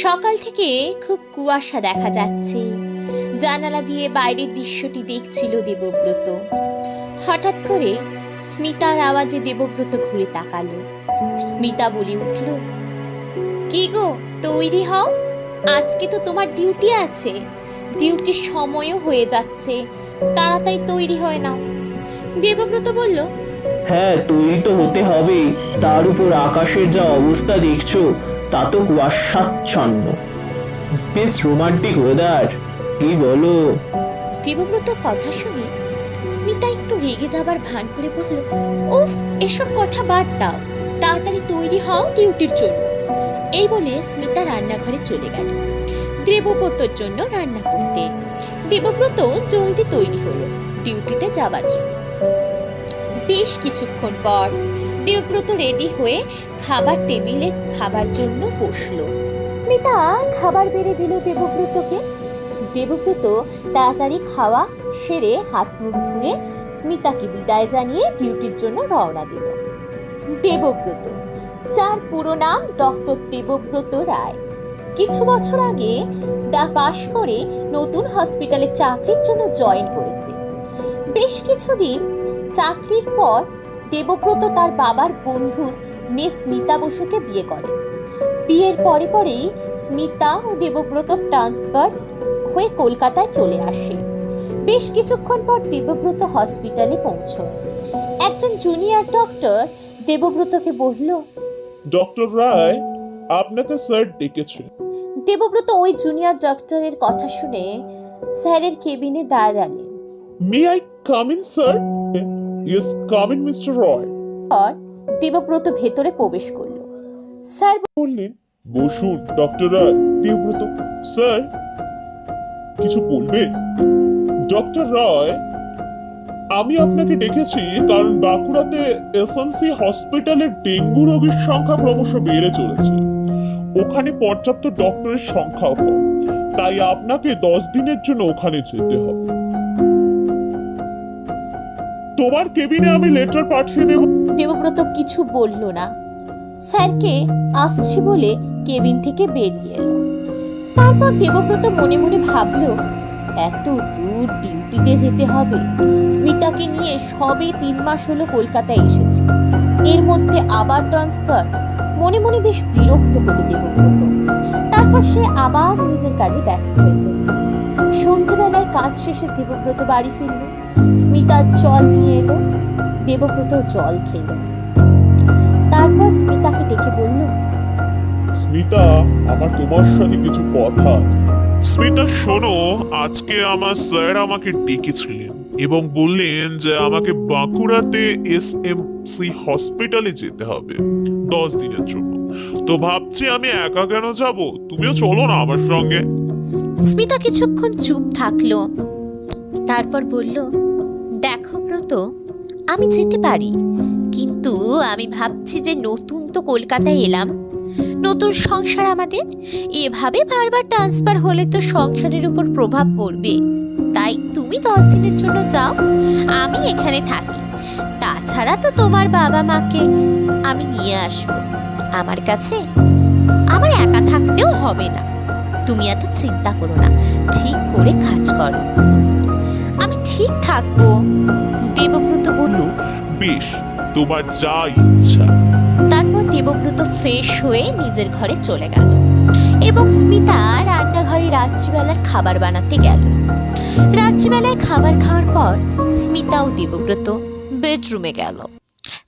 সকাল থেকে খুব কুয়াশা দেখা যাচ্ছে। জানালা দিয়ে বাইরের দৃশ্যটি দেখছিল দেবব্রত। হঠাৎ করে স্মিতার আওয়াজে দেবব্রত ঘুরে তাকালো। স্মিতা বলে উঠল, কি গো, তৈরি হও, আজকে তো তোমার ডিউটি আছে। ডিউটির সময়ও হয়ে যাচ্ছে, তাড়াতাড়ি তৈরি হয়ে নাও। দেবব্রত বলল, হ্যাঁ, তৈরি তো হতে হবে। তার উপর আকাশের যা অবস্থা দেখছো, তা তো কুয়াশাচ্ছন্ন। বেশ রোমান্টিক ওয়েদার, কি বলো? দেবব্রত কথা শুনে স্মিতা একটু রেগে যাবার ভান করে বলল, উফ, এসব কথা বাদ দাও, তাড়াতাড়ি তৈরি হও ডিউটির জন্য। এই বলে স্মিতা রান্নাঘরে চলে গেল দেবব্রতর জন্য রান্না করতে। দেবব্রত জলদি তৈরি হলো ডিউটিতে যাবার জন্য। বেশ কিছুক্ষণ পর দেবব্রত রেডি হয়ে খাবার টেবিলে খাবার জন্য বসলো। স্মিতা খাবার বেড়ে দিল দেবব্রতকে। দেবব্রত তাড়াতাড়ি খাওয়া সেরে হাত মুখ ধুয়ে স্মিতাকে বিদায় জানিয়ে ডিউটির জন্য রওনা দিল। দেবব্রত, যার পুরো নাম ডক্টর দেবব্রত রায়, কিছু বছর আগে পাশ করে নতুন হসপিটালে চাকরির জন্য জয়েন করেছে। বেশ কিছুদিন চাকরির পর দেবব্রত তার বাবার বন্ধুর মেয়ে স্মিতা বসুকে বিয়ে করেন। বিয়ের পরে পরেই স্মিতা ও দেবব্রত ট্রান্সফার হয়ে কলকাতায় চলে আসে। বেশ কিছুক্ষণ পর দেবব্রত হসপিটালে পৌঁছয়। একজন জুনিয়র ডক্টর দেবব্রতকে বলল, ডক্টর রায়, আপনাকে স্যার ডেকেছে। দেবব্রত ওই জুনিয়র ডক্টরের কথা শুনে স্যারের কেবিনে দাঁড়ালেন। May I come in sir? Yes, come in mister Roy. পর দেবব্রত ভেতরে প্রবেশ করলো। স্যার বললেন, বসুন ডক্টর রায়। দেবব্রত, স্যার কিছু বলবেন? ডক্টর রায়, আমি আপনাকে ডেকেছি কারণ বাঁকুড়াতে এসএমসি হসপিটালে ডেঙ্গু রোগীর সংখ্যা ক্রমশ বেড়ে চলেছে। ওখানে পর্যাপ্ত ডক্টরের সংখ্যাও কম, তাই আপনাকে 10 দিনের জন্য ওখানে যেতে হবে। তোমার কেবিনে আমি লেটার পাঠিয়ে দেব। দেবব্রত কিছু বলল না। স্যারকে আসছি বলে কেবিন থেকে বেরিয়ে এলো। তারপর দেবব্রত মনে মনে ভাবলো, এত দূর ডিউটিতে যেতে হবে। স্মিতাকে নিয়ে সবে 3 মাস হলো কলকাতায় এসেছি, এর মধ্যে আবার ট্রান্সফার। মনে মনে বেশ বিরক্ত হলো দেবব্রত। তারপর সে আবার নিজের কাজে ব্যস্ত হয়ে পড়ল। সন্ধ্যেবেলায় কাজ শেষে দেবব্রত বাড়ি ফিরল। স্মিতার জল নিয়ে এলো। দেবব্রত জল খেলো। তারপর স্মিতাকে ডেকে বলল, স্মিতা, আমার তোমার সাথে কিছু কথা আছে। স্মিতা শোনো, আজকে আমার স্যার আমাকে ডেকেছিলেন এবং বললেন যে আমাকে বাঁকুড়াতে এসএমসি হসপিটালে যেতে হবে 10 দিনের জন্য। তো ভাবছি আমি একা কেন যাব, তুমিও চলো না আমার সঙ্গে। স্মিতা কিছুক্ষণ চুপ থাকলো। তারপর বলল, দেখো ব্রত, আমি যেতে পারি, কিন্তু আমি ভাবছি যে নতুন তো কলকাতায় এলাম, নতুন সংসার আমাদের, এভাবে বারবার ট্রান্সফার হলে তো সংসারের উপর প্রভাব পড়বে। তাই তুমি 10 দিনের জন্য যাও, আমি এখানে থাকি। তাছাড়া তো তোমার বাবা মাকে আমি নিয়ে আসবো আমার কাছে, আমার একা থাকতেও হবে না। তুমি এত চিন্তা করো না, ঠিক করে কাজ করো, আমি ঠিক থাকবো। দেবব্রত বলল, বেশ, তোমার যা ইচ্ছা। তারপর দেবব্রত ফ্রেশ হয়ে নিজের ঘরে চলে গেল এবং স্মিতা রান্নাঘরে রাত্রিবেলার খাবার বানাতে গেল। রাত্রিবেলায় খাবার খাওয়ার পর স্মিতা ও দেবব্রত বেডরুমে গেল।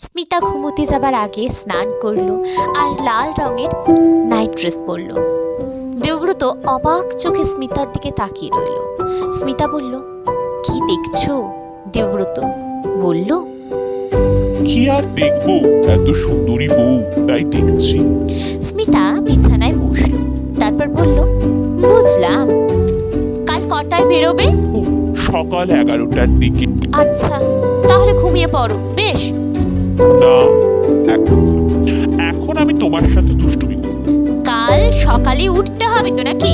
স্মিতা ঘুমোতে যাবার আগে স্নান করলো আর লাল রঙের নাইট ড্রেস পরলো। দেবব্রত অবাক চোখে স্মিতার দিকে তাকিয়ে রইল। স্মিতা বলল, কি দেখছো? দেবব্রত বলল, কি আর দেখবো, এত সুন্দরী বউ, তাই দেখছি। স্মিতা বিছানায় বসল। তারপর বলল, বুঝলাম, কাল কটায় বেরোবে? সকাল 11টার দিকে। আচ্ছা, তাহলে ঘুমিয়ে পড়ো। বেশ। না, এখন আমি তোমার সাথে দুষ্টুমি করব। কাল সকালে উঠতে হবে তো নাকি?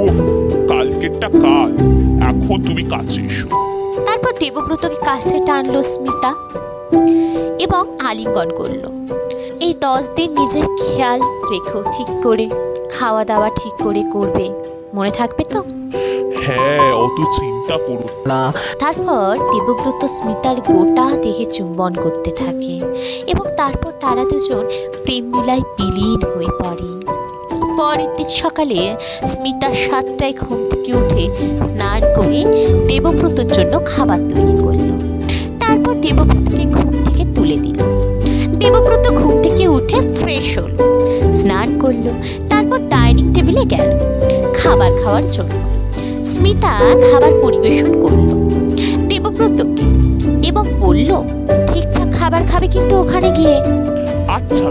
উফ, কালকেরটা কাল, এখন তুমি কাছে এসো। তারপর দেবব্রতকে কাছে টানলো স্মিতা এবং আলিঙ্গন করলো। এই 10 দিন নিজের খেয়াল রেখো ঠিক করে, খাওয়া দাওয়া ঠিক করে করবে, মনে থাকবে তো? হ্যাঁ, অত চিন্তা করো না। তারপর দেবব্রত স্মিতার গোটা দেহে চুম্বন করতে থাকে এবং তারপর তারা দুজন প্রেমলীলায় বিলীন হয়ে পড়ে। পরের দিন সকালে স্মিতা 7টায় ঘুম থেকে উঠে স্নান করে দেবব্রতর জন্য খাবার তৈরি করলো। তারপর দেবব্রতকে ঘুম থেকে তুলে দিল। দেবব্রত ঘুম থেকে উঠে ফ্রেশ হলো, স্নান করলো, তারপর ডাইনিং টেবিলে গেল খাবার খাওয়ার জন্য। স্মিতা খাবার পরিবেশন করলো দেবব্রতকে এবং বলল, ঠিকঠাক খাবার খাবে কিন্তু ওখানে গিয়ে। আচ্ছা।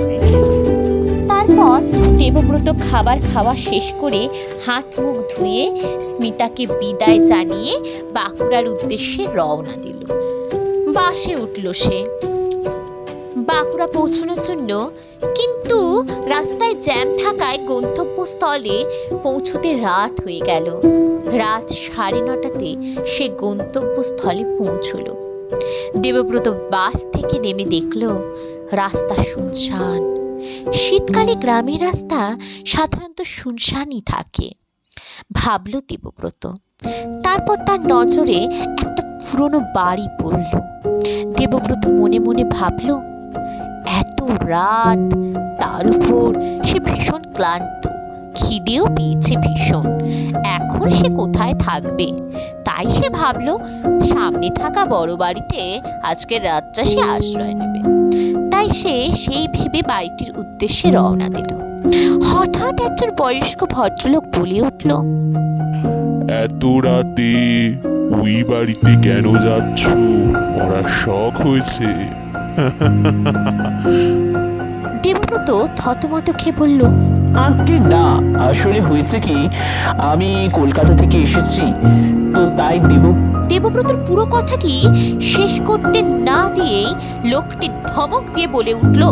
তারপর দেবব্রত খাবার খাওয়া শেষ করে হাত মুখ ধুয়ে স্মিতাকে বিদায় জানিয়ে বাঁকুড়ার উদ্দেশ্যে রওনা দিল। বাসে উঠল সে বাঁকুড়া পৌঁছানোর জন্য, কিন্তু রাস্তায় জ্যাম থাকায় গন্তব্যস্থলে পৌঁছতে রাত হয়ে গেল। রাত 9:30টাতে সে গন্তব্যস্থলে পৌঁছল। দেবব্রত বাস থেকে নেমে দেখল রাস্তা শুনশান। শীতকালে গ্রামের রাস্তা সাধারণত শুনশানই থাকে, ভাবল দেবব্রত। তারপর তার নজরে একটা পুরনো বাড়ি পড়ল। দেবব্রত মনে মনে ভাবল, এত রাত, তার উপর সে ভীষণ ক্লান্ত, খিদেও পেয়েছে ভীষণ, এখন সে কোথায় থাকবে? তাই সে ভাবল সামনে থাকা বড় বাড়িতে আজকের রাতটা সে আশ্রয় নেবে। তাই সে সেই ভেবে বাড়িটির উদ্দেশ্যে রওনা দিল। হঠাৎ একজন বয়স্ক ভদ্রলোক বলে উঠল, এত রাতে ওই বাড়িতে কেন যাচ্ছ? মরার শখ হয়েছে? দেবব্রত থতমত খেয়ে বলল, আগে না, আসলে হয়েছে কি, আমি কলকাতা থেকে এসেছি তো তাই দেবব্রতর পুরো কথাটি শেষ করতে না দিয়েই লোকটি ধমক দিয়ে বলে উঠল,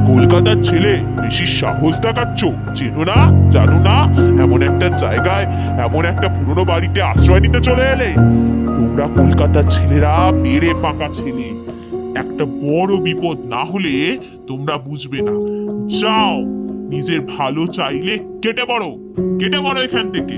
কলকাতার ছেলে, বেশি সাহস দেখাচ্ছ? চেনো না, জানো না এমন একটা জায়গায়, এমন একটা পুরনো বাড়িতে আশ্রয় নিতে চলে এলে? তোমরা কলকাতার ছেলেরা মেরে পাকা ছেলে, একটা বড় বিপদ না হলে তোমরা বুঝবে না। যাও, নিজের ভালো চাইলে কেটে পড়ো এখান থেকে।